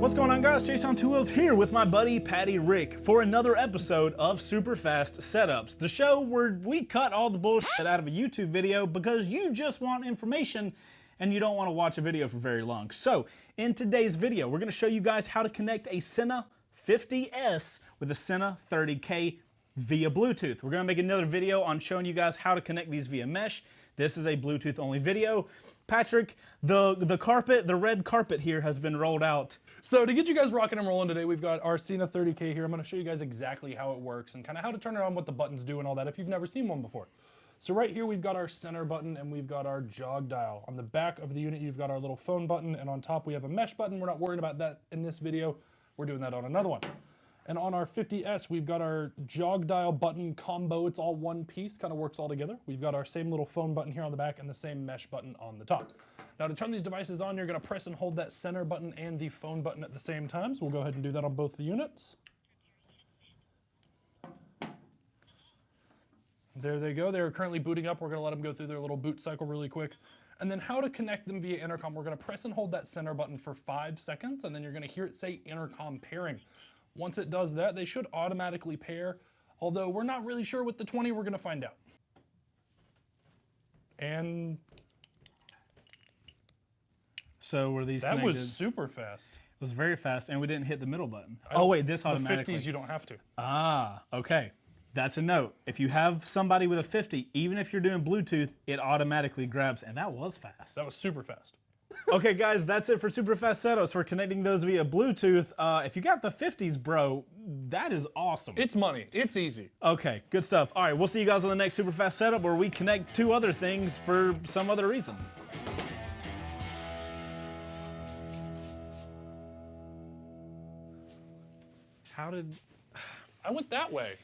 What's going on, guys? Chaseontwowheels here with my buddy Patty Rick for another episode of Superfast Setups, the show where we cut all the bullshit out of a YouTube video because you just want information and you don't want to watch a video for very long. So, in today's video, we're going to show you guys how to connect a Sena 50s with a Sena 30K via Bluetooth. We're going to make another video on showing you guys how to connect these via mesh. This is a Bluetooth only video. Patrick, the red carpet here has been rolled out. So to get you guys rocking and rolling today, we've got our Sena 30K here. I'm going to show you guys exactly how it works and kind of how to turn it on, what the buttons do and all that if you've never seen one before. So right here we've got our center button and we've got our jog dial. On the back of the unit you've got our little phone button, and on top we have a mesh button. We're not worried about that in this video. We're doing that on another one. And on our 50S, we've got our jog dial button combo. It's all one piece, kind of works all together. We've got our same little phone button here on the back and the same mesh button on the top. Now to turn these devices on, you're gonna press and hold that center button and the phone button at the same time. So we'll go ahead and do that on both the units. There they go. They're currently booting up. We're gonna let them go through their little boot cycle really quick. And then how to connect them via intercom, we're gonna press and hold that center button for 5 seconds, and then you're gonna hear it say intercom pairing. Once it does that, they should automatically pair, although we're not really sure with the 20, we're gonna find out. And So were these that connected? was super fast. It was very fast, and we didn't hit the middle button. Oh wait, this automatically. The 50s you don't have to. Ah, okay. That's a note. If you have somebody with a 50, even if you're doing Bluetooth, it automatically grabs, and that was fast. That was super fast. Okay, guys, that's it for Superfast Setups. We're connecting those via Bluetooth. If you got the 50s, bro, that is awesome. It's money. It's easy. Okay, good stuff. All right, we'll see you guys on the next Superfast Setup where we connect 2 other things for some other reason. How did... I went that way.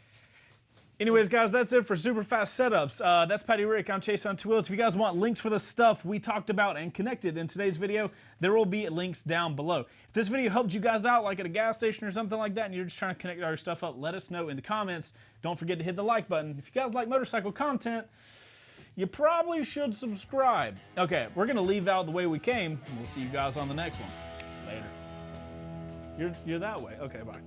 Anyways, guys, that's it for Superfast Setups. That's Patty Rick. I'm Chaseontwowheels. If you guys want links for the stuff we talked about and connected in today's video, there will be links down below. If this video helped you guys out, like at a gas station or something like that, and you're just trying to connect our stuff up, let us know in the comments. Don't forget to hit the like button. If you guys like motorcycle content, you probably should subscribe. Okay, we're going to leave out the way we came, and we'll see you guys on the next one. Later. You're that way. Okay, bye.